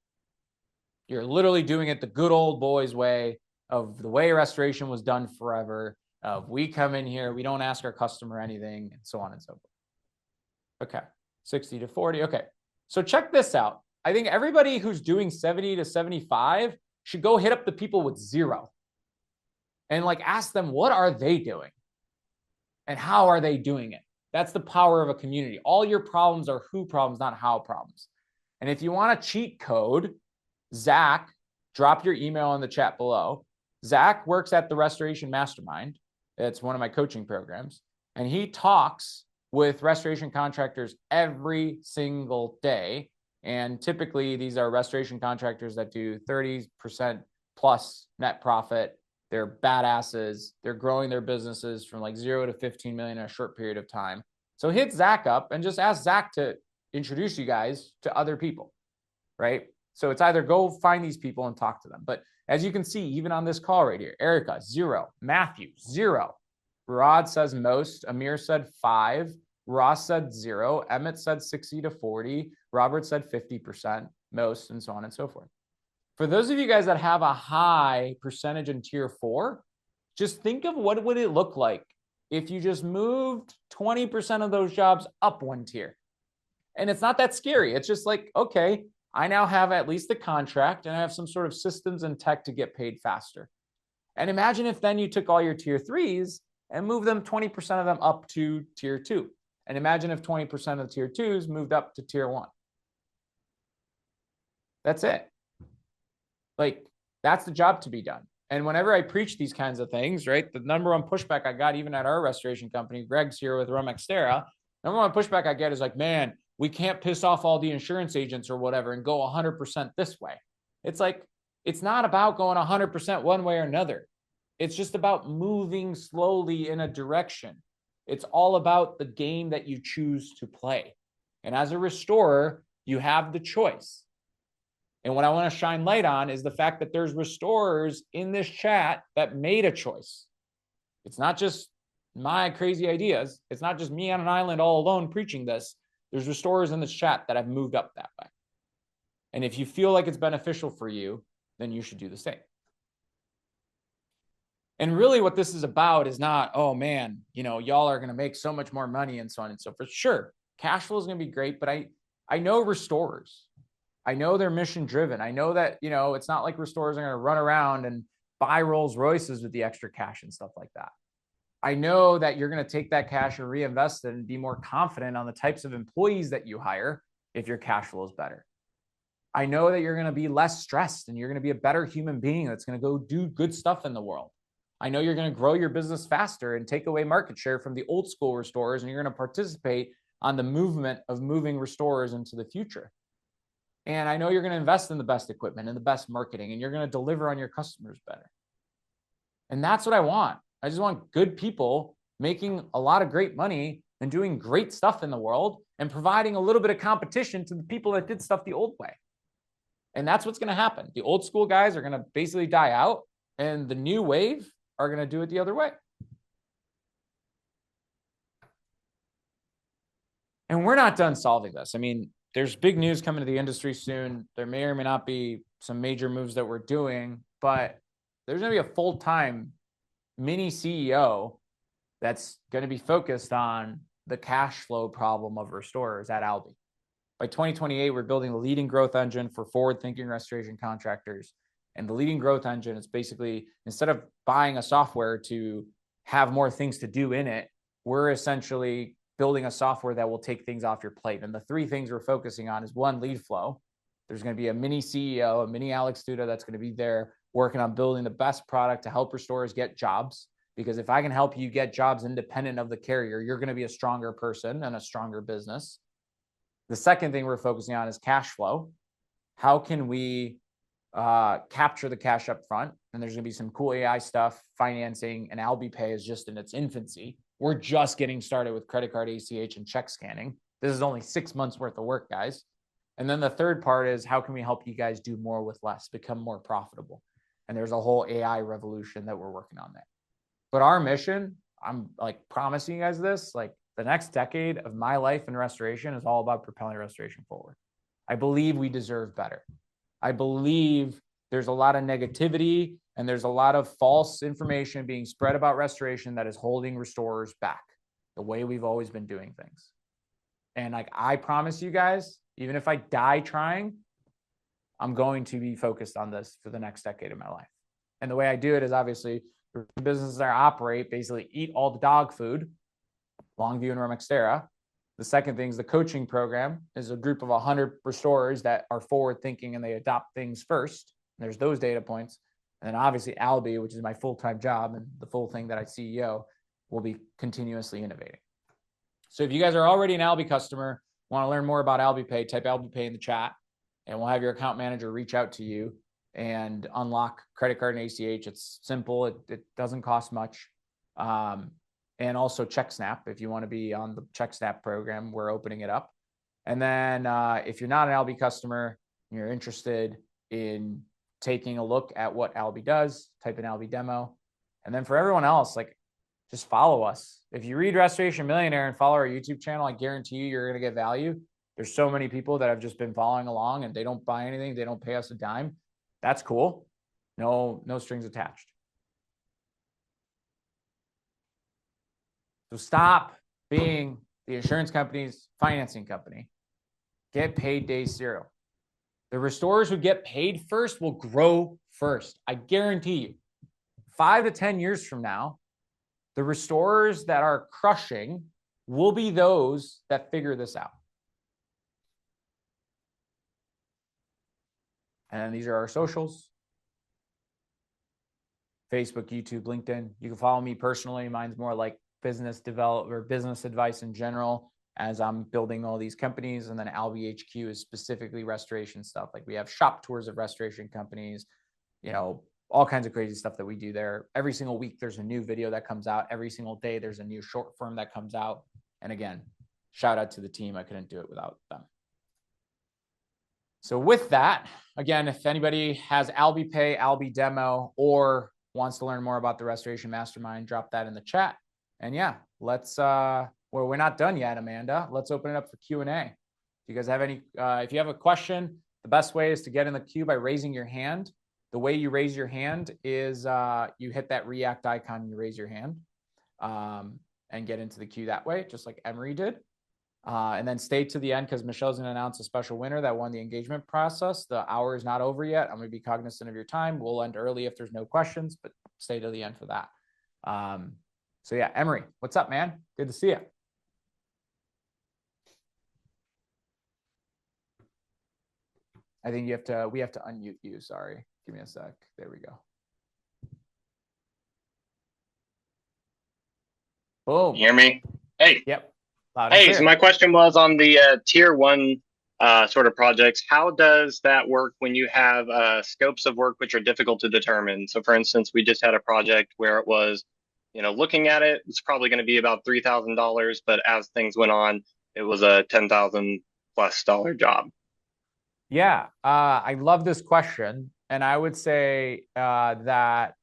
Speaker 1: You're literally doing it the good old boys way of the way restoration was done forever. We come in here, we don't ask our customer anything, and so on and so forth. Okay, 60 to 40. Okay, so check this out. I think everybody who's doing 70 to 75 should go hit up the people with 0 and ask them, what are they doing? And how are they doing it? That's the power of a community. All your problems are who problems, not how problems. And if you want a cheat code, Zach, drop your email in the chat below. Zach works at the Restoration Mastermind. It's one of my coaching programs. And he talks with restoration contractors every single day. And typically these are restoration contractors that do 30% plus net profit. They're badasses. They're growing their businesses from like 0 to 15 million in a short period of time. So hit Zach up and just ask Zach to introduce you guys to other people, right? So it's either go find these people and talk to them. But as you can see, even on this call right here, Erica, 0. Matthew, 0. Rod says most. Amir said 5. Ross said 0. Emmett said 60 to 40. Robert said 50%, most, and so on and so forth. For those of you guys that have a high percentage in tier 4, just think of what would it look like if you just moved 20% of those jobs up 1 tier. And it's not that scary. It's just like, okay, I now have at least the contract and I have some sort of systems and tech to get paid faster. And imagine if then you took all your tier 3s and moved them, 20% of them up to tier 2. And imagine if 20% of the tier 2s moved up to tier 1. That's it. Like, that's the job to be done. And whenever I preach these kinds of things, right, the number one pushback I got even at our restoration company, Greg's here with Remextera, number one pushback I get is like, man, we can't piss off all the insurance agents or whatever and go 100% this way. It's like, it's not about going 100% one way or another. It's just about moving slowly in a direction. It's all about the game that you choose to play. And as a restorer, you have the choice. And what I want to shine light on is the fact that there's restorers in this chat that made a choice. It's not just my crazy ideas. It's not just me on an island all alone preaching this. There's restorers in this chat that have moved up that way. And if you feel like it's beneficial for you, then you should do the same. And really what this is about is not, oh man, you know, y'all are going to make so much more money and so on and so forth. Sure, cash flow is going to be great, but I know restorers. I know they're mission driven. I know that, you know, it's not like restorers are going to run around and buy Rolls Royces with the extra cash and stuff like that. I know that you're going to take that cash and reinvest it and be more confident on the types of employees that you hire if your cash flow is better. I know that you're going to be less stressed and you're going to be a better human being that's going to go do good stuff in the world. I know you're going to grow your business faster and take away market share from the old school restorers, and you're going to participate on the movement of moving restorers into the future. And I know you're going to invest in the best equipment and the best marketing, and you're going to deliver on your customers better. And that's what I want. I just want good people making a lot of great money and doing great stuff in the world and providing a little bit of competition to the people that did stuff the old way. And that's what's going to happen. The old school guys are going to basically die out, and the new wave are going to do it the other way. And we're not done solving this. I mean, there's big news coming to the industry soon. There may or may not be some major moves that we're doing, but there's going to be a full-time mini CEO that's going to be focused on the cash flow problem of restorers at Albi. By 2028, we're building the leading growth engine for forward-thinking restoration contractors. And the leading growth engine is basically, instead of buying a software to have more things to do in it, we're essentially building a software that will take things off your plate. And the 3 things we're focusing on is 1, lead flow. There's going to be a mini CEO, a mini Alex Duda that's going to be there working on building the best product to help restorers get jobs. Because if I can help you get jobs independent of the carrier, you're going to be a stronger person and a stronger business. The second thing we're focusing on is cash flow. How can we capture the cash up front? And there's going to be some cool AI stuff, financing, and Albi Pay is just in its infancy. We're just getting started with credit card, ACH, and check scanning. This is only 6 months worth of work, guys. And then the third part is how can we help you guys do more with less, become more profitable? And there's a whole AI revolution that we're working on there. But our mission, I'm like promising you guys this, like the next decade of my life in restoration is all about propelling restoration forward. I believe we deserve better. I believe there's a lot of negativity and there's a lot of false information being spread about restoration that is holding restorers back the way we've always been doing things. And like, I promise you guys, even if I die trying, I'm going to be focused on this for the next decade of my life. And the way I do it is obviously the businesses that I operate basically eat all the dog food, Longview and Remextera. The second thing is the coaching program is a group of 100 restorers that are forward thinking and they adopt things first. And there's those data points. And then obviously Albi, which is my full-time job and the full thing that I CEO, will be continuously innovating. So if you guys are already an Albi customer, want to learn more about Albi Pay, type Albi Pay in the chat and we'll have your account manager reach out to you. and unlock credit card and ACH. It's simple. It doesn't cost much. And also CheckSnap. If you want to be on the CheckSnap program, we're opening it up. And then if you're not an Albi customer, you're interested in taking a look at what Albi does, type in Albi demo. And then for everyone else, like, just follow us. If you read Restoration Millionaire and follow our YouTube channel, I guarantee you're going to get value. There's so many people that have just been following along and they don't buy anything. They don't pay us a dime. That's cool. No strings attached. So stop being the insurance company's financing company. Get paid day zero. The restorers who get paid first will grow first. I guarantee you. 5 to 10 years from now, the restorers that are crushing will be those that figure this out. And then these are our socials. Facebook, YouTube, LinkedIn. You can follow me personally. Mine's more like business development or business advice in general as I'm building all these companies. And then Albi HQ is specifically restoration stuff. Like we have shop tours of restoration companies, all kinds of crazy stuff that we do there. Every single week, there's a new video that comes out. Every single day, there's a new short form that comes out. And again, shout out to the team. I couldn't do it without them. So with that, again, if anybody has Albi Pay, Albi Demo, or wants to learn more about the Restoration Mastermind, drop that in the chat. And yeah, let's, we're not done yet, Amanda. Let's open it up for Q&A. If you guys have any, if you have a question, the best way is to get in the queue by raising your hand. The way you raise your hand is you hit that react icon and you raise your hand and get into the queue that way, just like Emery did. And then stay to the end because Michelle's going to announce a special winner that won the engagement process. The hour is not over yet. I'm going to be cognizant of your time. We'll end early if there's no questions, but stay to the end for that. So yeah, Emery, what's up, man? Good to see you. I think we have to unmute you. Sorry. Give me a sec. There we go. Boom.
Speaker 2: You hear me? Hey.
Speaker 1: Yep.
Speaker 2: Hey, so my question was on the tier one sort of projects. How does that work when you have scopes of work which are difficult to determine? So for instance, we just had a project where it was, looking at it, it's probably going to be about $3,000, but as things went on, it was a $10,000+ job.
Speaker 1: Yeah, I love this question. And I would say that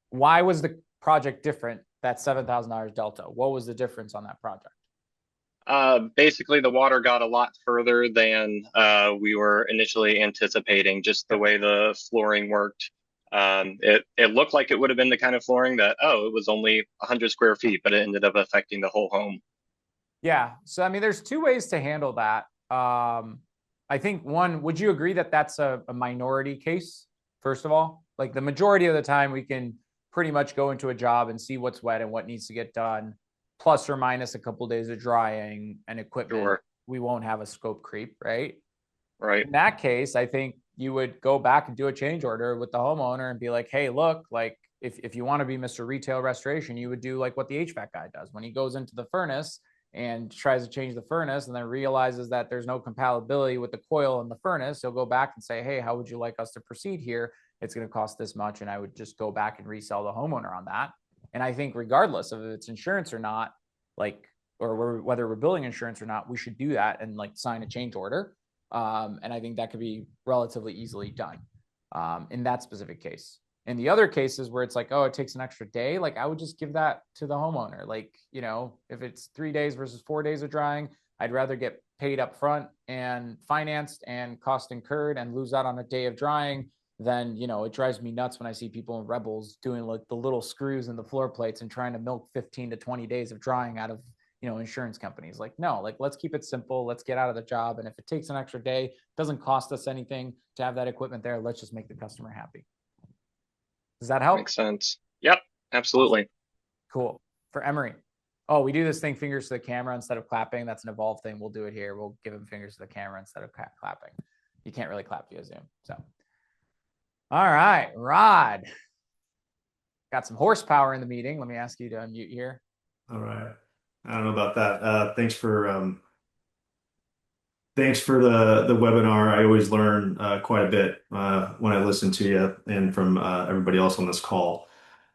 Speaker 1: why was the project different, that $7,000 delta? What was the difference on that project?
Speaker 2: Basically, the water got a lot further than we were initially anticipating, just the way the flooring worked. It looked like it would have been the kind of flooring that, it was only 100 square feet, but it ended up affecting the whole home.
Speaker 1: Yeah. So, I mean, there's two ways to handle that. I think one, would you agree that that's a minority case, first of all? Like the majority of the time, we can pretty much go into a job and see what's wet and what needs to get done, plus or minus a couple of days of drying and equipment. Sure. We won't have a scope creep, right?
Speaker 2: Right.
Speaker 1: In that case, I think you would go back and do a change order with the homeowner and be like, hey, look, like if you want to be Mr. Retail Restoration, you would do like what the HVAC guy does when he goes into the furnace and tries to change the furnace and then realizes that there's no compatibility with the coil in the furnace. He'll go back and say, hey, how would you like us to proceed here? It's going to cost this much. And I would just go back and resell the homeowner on that. And I think regardless of if it's insurance or not, or whether we're billing insurance or not, we should do that and like sign a change order. And I think that could be relatively easily done in that specific case. In the other cases where it's like, oh, it takes an extra day, like I would just give that to the homeowner. Like, if it's 3 days versus 4 days of drying, I'd rather get paid up front and financed and cost incurred and lose out on a day of drying than, it drives me nuts when I see people in Rebels doing like the little screws in the floor plates and trying to milk 15 to 20 days of drying out of, insurance companies. Like, no, like let's keep it simple. Let's get out of the job. And if it takes an extra day, it doesn't cost us anything to have that equipment there. Let's just make the customer happy. Does that help?
Speaker 2: Makes sense. Yep, absolutely.
Speaker 1: Awesome. Cool. For Emery. Oh, we do this thing, fingers to the camera instead of clapping. That's an evolved thing. We'll do it here. We'll give him fingers to the camera instead of clapping. You can't really clap via Zoom. So, all right, Rod. Got some horsepower in the meeting. Let me ask you to unmute here.
Speaker 3: All right. I don't know about that. Thanks for Thanks for the webinar. I always learn quite a bit when I listen to you and from everybody else on this call.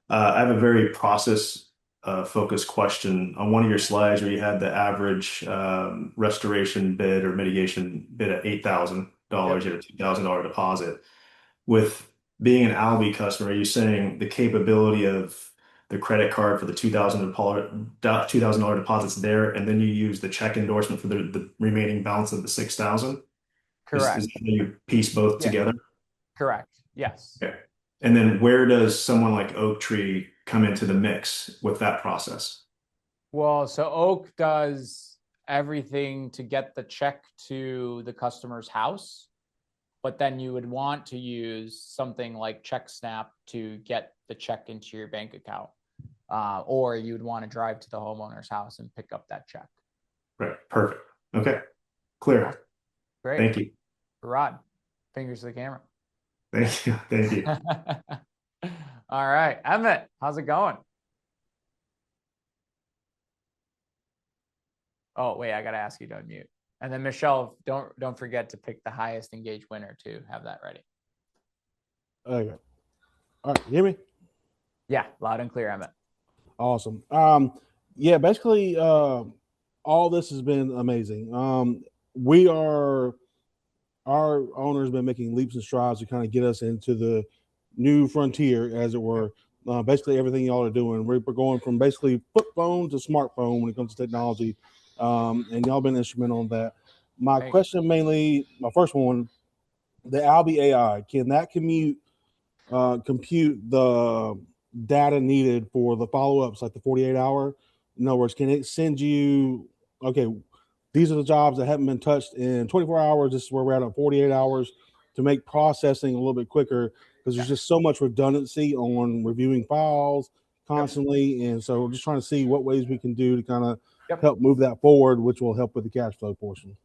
Speaker 3: I have a very process focused question. On one of your slides where you had the average restoration bid or mitigation bid at $8,000,
Speaker 1: Yep.
Speaker 3: you had a $2,000 deposit. With being an Albi customer, are you saying the capability of the credit card for the $2,000 deposits there, and then you use the check endorsement for the remaining balance of the 6,000? Is
Speaker 1: Correct.
Speaker 3: that how you piece both
Speaker 1: Yeah.
Speaker 3: together?
Speaker 1: Correct. Yes.
Speaker 3: Okay. And then where does someone like Oak Tree come into the mix with that process?
Speaker 1: Well, so Oak does everything to get the check to the customer's house, but then you would want to use something like CheckSnap to get the check into your bank account. Or you'd want to drive to the homeowner's house and pick up that check.
Speaker 3: Right. Perfect. Okay. Clear.
Speaker 1: Great.
Speaker 3: Thank you.
Speaker 1: Rod, fingers to the camera.
Speaker 3: Thank you. Thank you.
Speaker 1: All right. Emmett, how's it going? Oh, wait, I got to ask you to unmute. And then Michelle, don't forget to pick the highest engaged winner too. Have that ready.
Speaker 4: Okay. All right. You hear me?
Speaker 1: Yeah, loud and clear, Emmett.
Speaker 4: Awesome. Yeah, basically, all this has been amazing. Our owner's been making leaps and strides to kind of get us into the new frontier, as it were. Basically, everything y'all are doing, we're going from basically flip phone to smartphone when it comes to technology, and y'all been instrumental in that. My question mainly, my first one, the Albi AI, can that compute the data needed for the follow-ups, like the 48-hour? In other words, can it send you, okay, these are the jobs that haven't been touched in 24 hours. This is where we're at 48 hours, to make processing a little bit quicker, because there's just so much redundancy on reviewing files constantly. And so we're just trying to see what ways we can do to kind of help move that forward, which will help with the cash flow portion.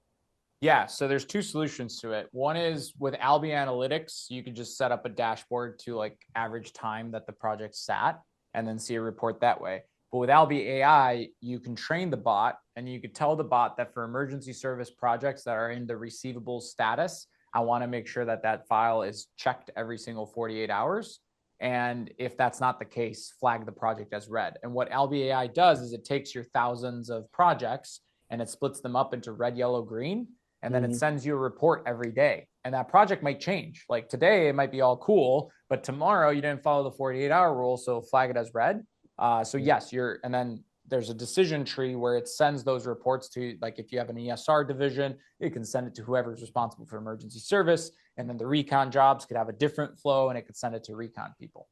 Speaker 1: Yeah, so there's two solutions to it. One is with Albi Analytics, you could just set up a dashboard to like average time that the project sat and then see a report that way. But with Albi AI, you can train the bot and you could tell the bot that for emergency service projects that are in the receivables status, I want to make sure that that file is checked every single 48 hours. And if that's not the case, flag the project as red. And what Albi AI does is it takes your thousands of projects and it splits them up into red, yellow, green. And then it sends you a report every day. And that project might change. Like today, it might be all cool, but tomorrow you didn't follow the 48-hour rule, so flag it as red. So yes, and then there's a decision tree where it sends those reports to, like if you have an ESR division, it can send it to whoever's responsible for emergency service. And then the recon jobs could have a different flow and it could send it to recon people.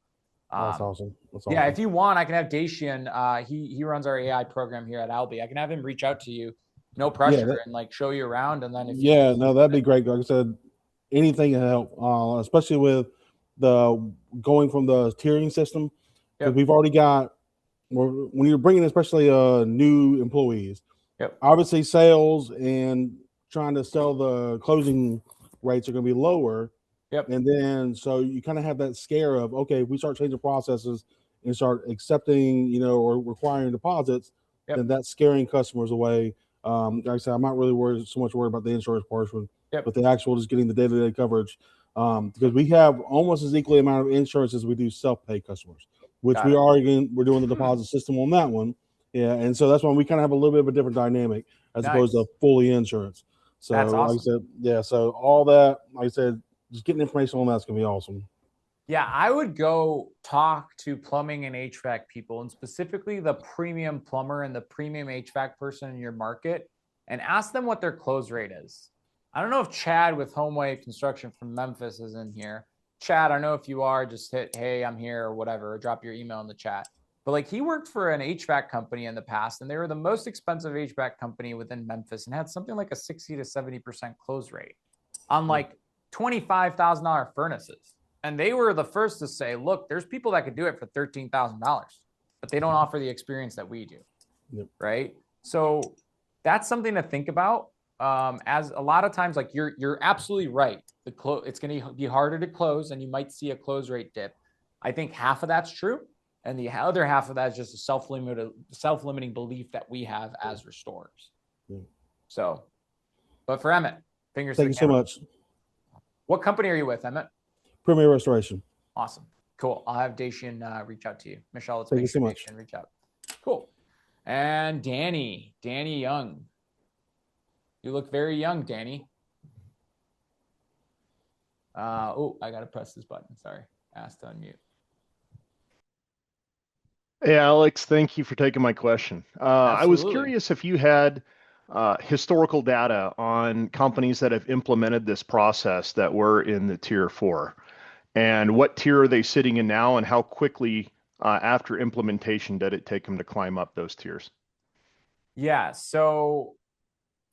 Speaker 4: That's awesome. That's awesome.
Speaker 1: Yeah, if you want, I can have Dacian. He runs our AI program here at Albi. I can have him reach out to you, no pressure, and like show you around. And then if
Speaker 4: no, that'd be great. Like I said, anything can help, especially with the going from the tiering system, because we've already got, when you're bringing especially new employees, obviously sales and trying to sell, the closing rates are going to be lower. And then so you kind of have that scare of, okay, if we start changing processes and start accepting, or requiring deposits, then that's scaring customers away. Like I said, I'm not really so much worried about the insurance portion, but the actual just getting the day-to-day coverage, because we have almost as equally amount of insurance as we do self-pay customers, which we're doing the deposit system on that one. Yeah, and so that's why we kind of have a little bit of a different dynamic as opposed to fully insurance. So
Speaker 1: that's awesome.
Speaker 4: Like I said, so all that, like I said, just getting information on that's gonna be awesome.
Speaker 1: Yeah, I would go talk to plumbing and HVAC people, and specifically the premium plumber and the premium HVAC person in your market, and ask them what their close rate is. I don't know if Chad with Homeway Construction from Memphis is in here. Chad, I know if you are, just hit, hey, I'm here, or whatever, or drop your email in the chat. But like, he worked for an HVAC company in the past, and they were the most expensive HVAC company within Memphis and had something like a 60 to 70% close rate on like $25,000 furnaces. And they were the first to say, look, there's people that could do it for $13,000, but they don't offer the experience that we do. Right. So that's something to think about. As a lot of times, like you're absolutely right. It's going to be harder to close and you might see a close rate dip. I think half of that's true. And the other half of that is just a self-limiting belief that we have as restorers. So But for Emmett, fingers to
Speaker 4: Thank
Speaker 1: the
Speaker 4: you so
Speaker 1: camera.
Speaker 4: much.
Speaker 1: What company are you with, Emmett?
Speaker 4: Premier Restoration.
Speaker 1: Awesome. Cool. I'll have Dacian reach out to you. Michelle, let's
Speaker 4: Thank
Speaker 1: make
Speaker 4: you
Speaker 1: sure
Speaker 4: so much.
Speaker 1: Dacian reach out. Cool. And Danny Young. You look very young, Danny. Oh, I got to press this button. Sorry. Asked to unmute.
Speaker 5: Hey, Alex, thank you for taking my question. I was
Speaker 1: Absolutely.
Speaker 5: curious if you had historical data on companies that have implemented this process that were in the tier 4, and what tier are they sitting in now, and how quickly after implementation did it take them to climb up those tiers?
Speaker 1: Yeah. So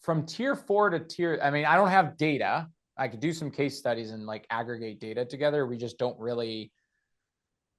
Speaker 1: from tier 4 to tier, I mean, I don't have data. I could do some case studies and like aggregate data together. We just don't really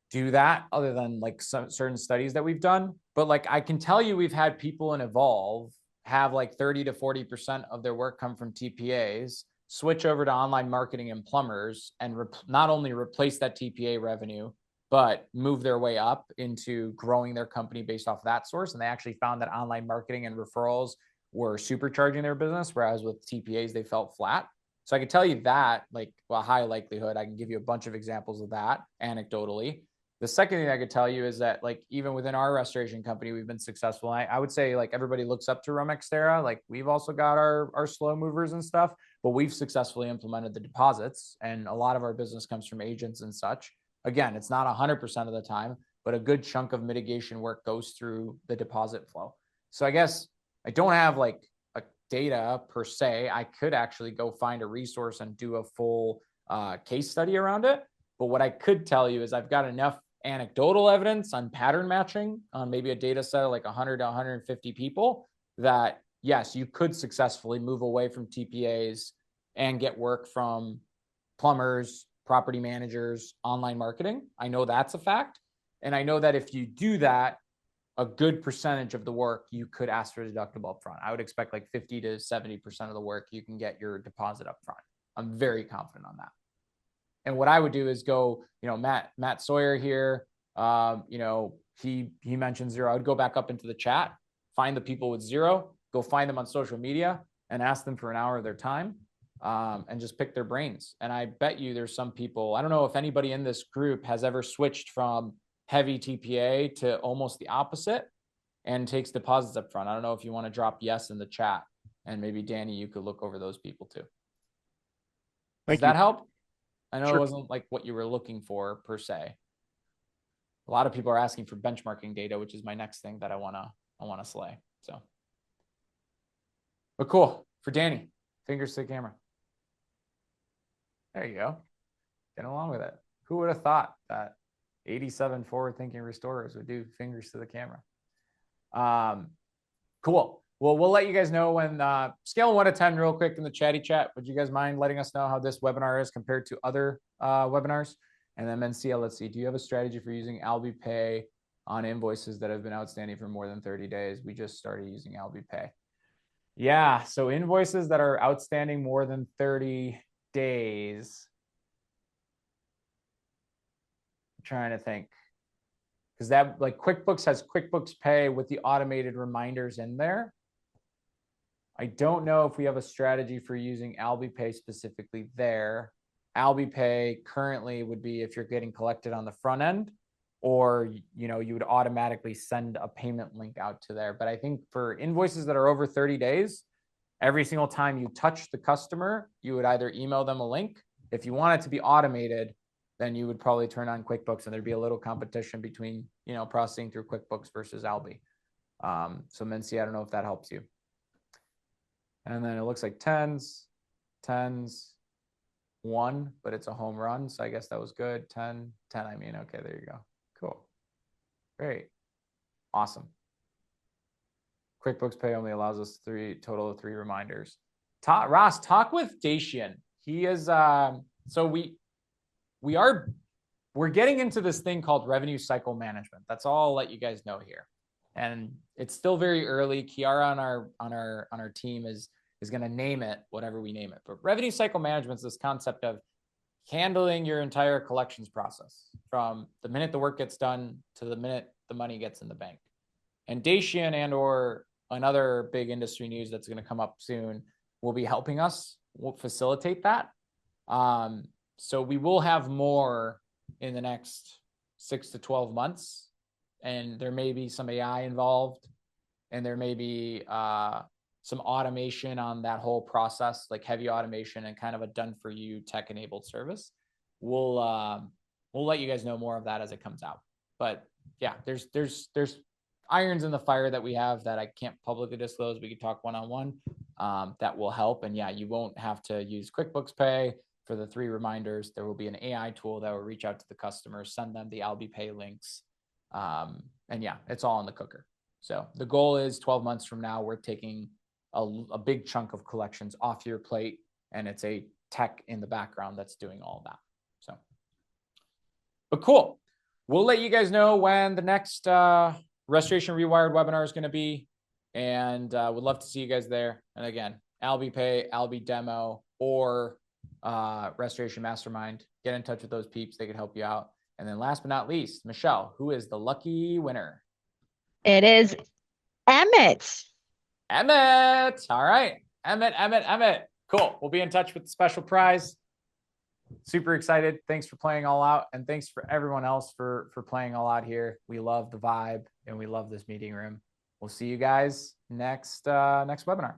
Speaker 1: do that other than like some certain studies that we've done. But like I can tell you, we've had people in Evolve have like 30 to 40% of their work come from TPAs, switch over to online marketing and plumbers, and not only replace that TPA revenue, but move their way up into growing their company based off that source. And they actually found that online marketing and referrals were supercharging their business, whereas with TPAs, they felt flat. So I can tell you that, like, well, high likelihood. I can give you a bunch of examples of that anecdotally. The second thing I could tell you is that, like, even within our restoration company, we've been successful. I would say, like, everybody looks up to Romextera. Like, we've also got our slow movers and stuff, but we've successfully implemented the deposits, and a lot of our business comes from agents and such. Again, it's not 100% of the time, but a good chunk of mitigation work goes through the deposit flow. So I guess I don't have like a data per se. I could actually go find a resource and do a full case study around it. But what I could tell you is I've got enough anecdotal evidence on pattern matching on maybe a data set of like 100 to 150 people that yes, you could successfully move away from TPAs and get work from plumbers, property managers, online marketing. I know that's a fact. And I know that if you do that, a good percentage of the work you could ask for a deductible up front. I would expect like 50 to 70% of the work you can get your deposit up front. I'm very confident on that. And what I would do is go, Matt Sawyer here, he mentioned zero. I would go back up into the chat, find the people with zero, go find them on social media and ask them for an hour of their time and just pick their brains. And I bet you there's some people, I don't know if anybody in this group has ever switched from heavy TPA to almost the opposite and takes deposits up front. I don't know if you want to drop yes in the chat, and maybe Danny, you could look over those people too. Does that help? I know It wasn't like what you were looking for per se. A lot of people are asking for benchmarking data, which is my next thing that I want to slay. So, but cool for Danny. Fingers to the camera. There you go. Get along with it. Who would have thought that 87 forward-thinking restorers would do fingers to the camera? Cool. Well, we'll let you guys know when scale of 1 to 10 real quick in the chatty chat. Would you guys mind letting us know how this webinar is compared to other webinars? And then Mencia, let's see. Do you have a strategy for using Albi Pay on invoices that have been outstanding for more than 30 days? We just started using Albi Pay. Yeah. So invoices that are outstanding more than 30 days. I'm trying to think. Because that, like, QuickBooks has QuickBooks Pay with the automated reminders in there. I don't know if we have a strategy for using Albi Pay specifically there. Albi Pay currently would be if you're getting collected on the front end, or you would automatically send a payment link out to there. But I think for invoices that are over 30 days, every single time you touch the customer, you would either email them a link. If you want it to be automated, then you would probably turn on QuickBooks, and there'd be a little competition between, processing through QuickBooks versus Albi. So Mincy, I don't know if that helps you. And then it looks like tens, 1, but it's a home run. So I guess that was good. 10, I mean, okay, there you go. Cool. Great. Awesome. QuickBooks Pay only allows us total of 3 reminders. Ross, talk with Dacian. He is, so we're getting into this thing called revenue cycle management. That's all I'll let you guys know here. And it's still very early. Kiara on our team is going to name it whatever we name it. But revenue cycle management is this concept of handling your entire collections process from the minute the work gets done to the minute the money gets in the bank. And Dacian and or another big industry news that's going to come up soon, will be helping us, will facilitate that. So we will have more in the next 6 to 12 months, and there may be some AI involved, and there may be some automation on that whole process, like heavy automation and kind of a done for you tech enabled service. We'll let you guys know more of that as it comes out. But yeah, there's irons in the fire that we have that I can't publicly disclose. We can talk one-on-one. That will help. And yeah, you won't have to use QuickBooks Pay for the 3 reminders. There will be an AI tool that will reach out to the customers, send them the Albi Pay links. And yeah, it's all in the cooker. So the goal is 12 months from now, we're taking a big chunk of collections off your plate, and it's a tech in the background that's doing all of that. So, but cool. We'll let you guys know when the next Restoration Rewired webinar is going to be, and would love to see you guys there. And again, Albi Pay, Albi Demo, or Restoration Mastermind. Get in touch with those peeps. They can help you out. And then last but not least, Michelle, who is the lucky winner?
Speaker 6: It is Emmett.
Speaker 1: Emmett. All right. Emmett. Cool. We'll be in touch with the special prize. Super excited. Thanks for playing all out. And thanks for everyone else for playing all out here. We love the vibe and we love this meeting room. We'll see you guys next webinar.